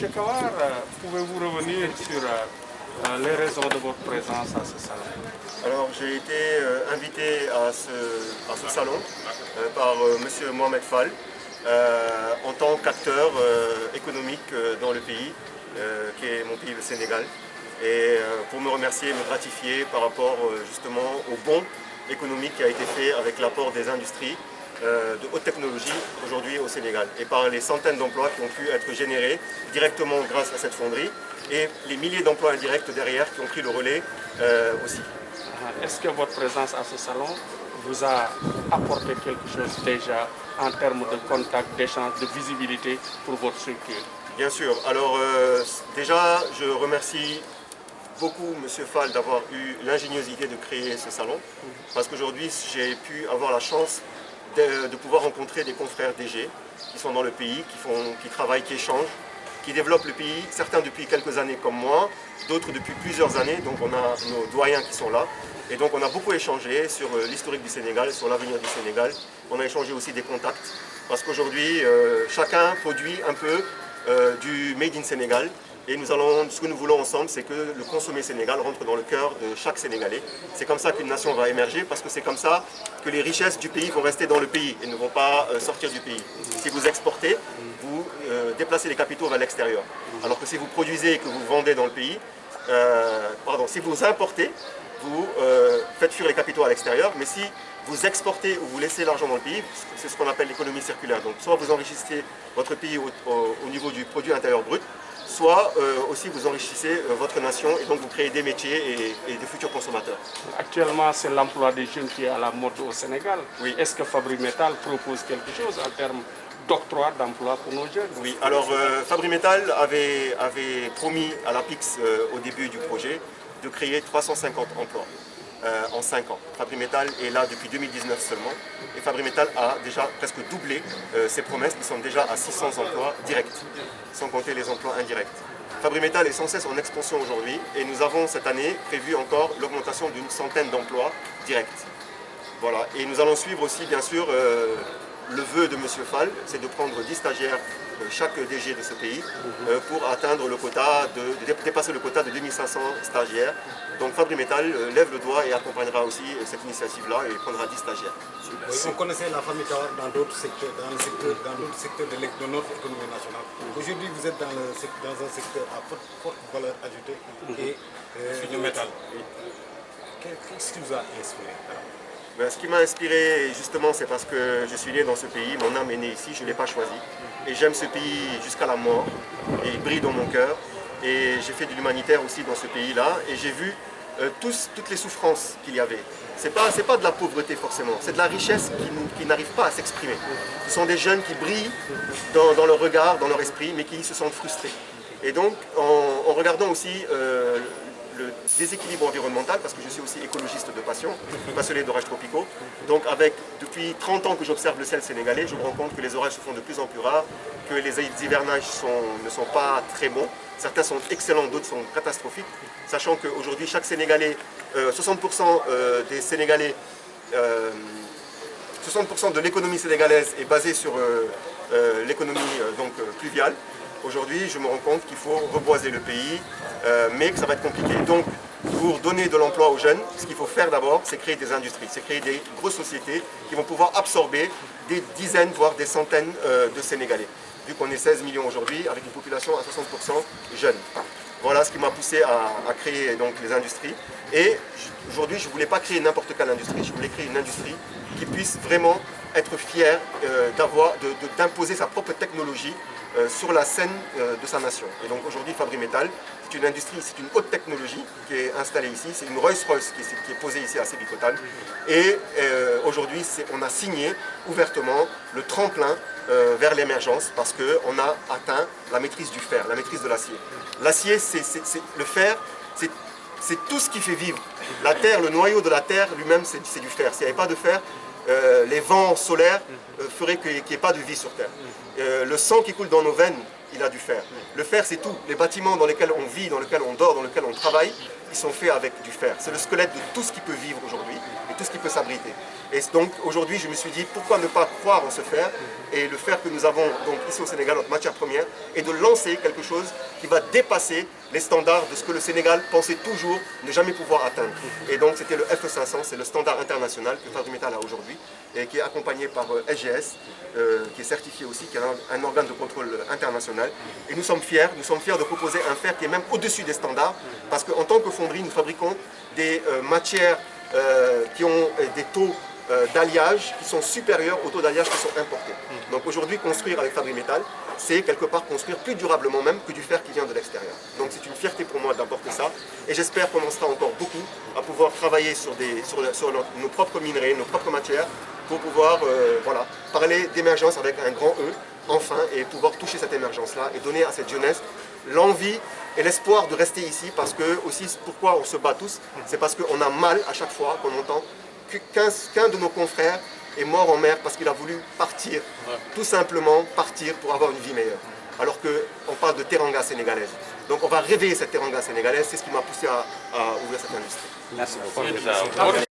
Monsieur Kawar, pouvez-vous revenir sur les raisons de votre présence à ce salon? Alors j'ai été invité à ce salon par Monsieur Mohamed Fall en tant qu'acteur économique dans le pays, qui est mon pays, le Sénégal, et pour me remercier et me gratifier par rapport justement au bond économique qui a été fait avec l'apport des industries de haute technologie aujourd'hui au Sénégal et par les centaines d'emplois qui ont pu être générés directement grâce à cette fonderie et les milliers d'emplois indirects derrière qui ont pris le relais aussi. Est-ce que votre présence à ce salon vous a apporté quelque chose déjà en termes de contact, d'échange, de visibilité pour votre structure? Bien sûr. Alors déjà, je remercie beaucoup M. Fall d'avoir eu l'ingéniosité de créer ce salon parce qu'aujourd'hui, j'ai pu avoir la chance de pouvoir rencontrer des confrères DG qui sont dans le pays, qui travaillent, qui échangent, qui développent le pays, certains depuis quelques années comme moi, d'autres depuis plusieurs années, donc on a nos doyens qui sont là. Et donc on a beaucoup échangé sur l'historique du Sénégal, sur l'avenir du Sénégal. On a échangé aussi des contacts, parce qu'aujourd'hui, chacun produit un peu du Made in Sénégal. Et ce que nous voulons ensemble, c'est que le consommé Sénégal rentre dans le cœur de chaque Sénégalais. C'est comme ça qu'une nation va émerger, parce que c'est comme ça que les richesses du pays vont rester dans le pays et ne vont pas sortir du pays. Si vous exportez, vous déplacez les capitaux vers l'extérieur. Alors que si vous produisez et que vous vendez dans le pays, si vous importez, vous faites fuir les capitaux à l'extérieur, mais si vous exportez ou vous laissez l'argent dans le pays, c'est ce qu'on appelle l'économie circulaire. Donc soit vous enrichissez votre pays au niveau du produit intérieur brut, soit aussi vous enrichissez votre nation et donc vous créez des métiers et de futurs consommateurs. Actuellement, c'est l'emploi des jeunes qui est à la mode au Sénégal. Oui. Est-ce que Fabri Metal propose quelque chose en termes d'octroi d'emploi pour nos jeunes? Oui, alors Fabri Metal avait promis à l'APIX au début du projet de créer 350 emplois en 5 ans. Fabri Metal est là depuis 2019 seulement et Fabri Metal a déjà presque doublé ses promesses qui sont déjà à 600 emplois directs, sans compter les emplois indirects. Fabri Metal est sans cesse en expansion aujourd'hui et nous avons cette année prévu encore l'augmentation d'une centaine d'emplois directs. Voilà. Et nous allons suivre aussi bien sûr le vœu de M. Fall, c'est de prendre 10 stagiaires chaque DG de ce pays pour atteindre le quota, dépasser le quota de 2500 stagiaires. Donc Fabri Metal lève le doigt et accompagnera aussi cette initiative-là et prendra 10 stagiaires. Oui, on connaissait la famille Kawar dans d'autres secteurs, dans d'autres secteurs de notre économie nationale. Aujourd'hui, vous êtes dans un secteur à forte valeur ajoutée et du métal. Qu'est-ce qui vous a inspiré? Ce qui m'a inspiré, justement, c'est parce que je suis né dans ce pays, mon âme est née ici, je ne l'ai pas choisi. Et j'aime ce pays jusqu'à la mort, et il brille dans mon cœur. Et j'ai fait de l'humanitaire aussi dans ce pays-là, et j'ai vu toutes les souffrances qu'il y avait. Ce n'est pas de la pauvreté forcément, c'est de la richesse qui n'arrive pas à s'exprimer. Ce sont des jeunes qui brillent dans leur regard, dans leur esprit, mais qui se sentent frustrés. Et donc, en regardant aussi le déséquilibre environnemental, parce que je suis aussi écologiste de passion, passionné d'orages tropicaux. Donc depuis 30 ans que j'observe le ciel sénégalais, je me rends compte que les orages se font de plus en plus rares, que les hivernages ne sont pas très bons. Certains sont excellents, d'autres sont catastrophiques, sachant qu'aujourd'hui chaque Sénégalais, 60% des Sénégalais, 60% de l'économie sénégalaise est basée sur l'économie pluviale. Aujourd'hui, je me rends compte qu'il faut reboiser le pays, mais que ça va être compliqué. Donc, pour donner de l'emploi aux jeunes, ce qu'il faut faire d'abord, c'est créer des industries, c'est créer des grosses sociétés qui vont pouvoir absorber des dizaines, voire des centaines de Sénégalais. Vu qu'on est 16 millions aujourd'hui, avec une population à 60% jeune. Voilà ce qui m'a poussé à créer donc, les industries. Et aujourd'hui, je ne voulais pas créer n'importe quelle industrie, je voulais créer une industrie qui puisse vraiment être fière d'imposer sa propre technologie sur la scène de sa nation. Et donc aujourd'hui, Fabri Metal, c'est une industrie, c'est une haute technologie qui est installée ici, c'est une Rolls-Royce qui est posée ici à Sébikotane. Et aujourd'hui, on a signé ouvertement le tremplin vers l'émergence parce qu'on a atteint la maîtrise du fer, la maîtrise de l'acier. L'acier, le fer, c'est tout ce qui fait vivre. La terre, le noyau de la terre lui-même, c'est du fer. S'il n'y avait pas de fer, les vents solaires feraient qu'il n'y ait pas de vie sur Terre. Le sang qui coule dans nos veines, il a du fer. Le fer, c'est tout. Les bâtiments dans lesquels on vit, dans lesquels on dort, dans lesquels on travaille, ils sont faits avec du fer. C'est le squelette de tout ce qui peut vivre aujourd'hui. Et tout ce qui peut s'abriter. Et donc aujourd'hui, je me suis dit, pourquoi ne pas croire en ce fer et le fer que nous avons donc ici au Sénégal, notre matière première, et de lancer quelque chose qui va dépasser les standards de ce que le Sénégal pensait toujours ne jamais pouvoir atteindre. Et donc c'était le FE500, c'est le standard international que Fabrimetal a aujourd'hui et qui est accompagné par SGS, qui est certifié aussi, qui est un organe de contrôle international. Et nous sommes fiers de proposer un fer qui est même au-dessus des standards, parce qu'en tant que fonderie, nous fabriquons des matières qui ont des taux d'alliage qui sont supérieurs aux taux d'alliage qui sont importés. Donc aujourd'hui, construire avec Fabrimetal, c'est quelque part construire plus durablement même que du fer qui vient de l'extérieur. Donc c'est une fierté pour moi d'apporter ça, et j'espère qu'on en sera encore beaucoup à pouvoir travailler sur nos propres minerais, nos propres matières, pour pouvoir voilà, parler d'émergence avec un grand E, enfin, et pouvoir toucher cette émergence-là et donner à cette jeunesse l'envie et l'espoir de rester ici, parce que aussi pourquoi on se bat tous, c'est parce qu'on a mal à chaque fois qu'on entend qu'un de nos confrères est mort en mer parce qu'il a voulu partir, tout simplement partir pour avoir une vie meilleure. Alors qu'on parle de teranga sénégalaise. Donc on va réveiller cette teranga sénégalaise, c'est ce qui m'a poussé à ouvrir cette industrie. Merci beaucoup.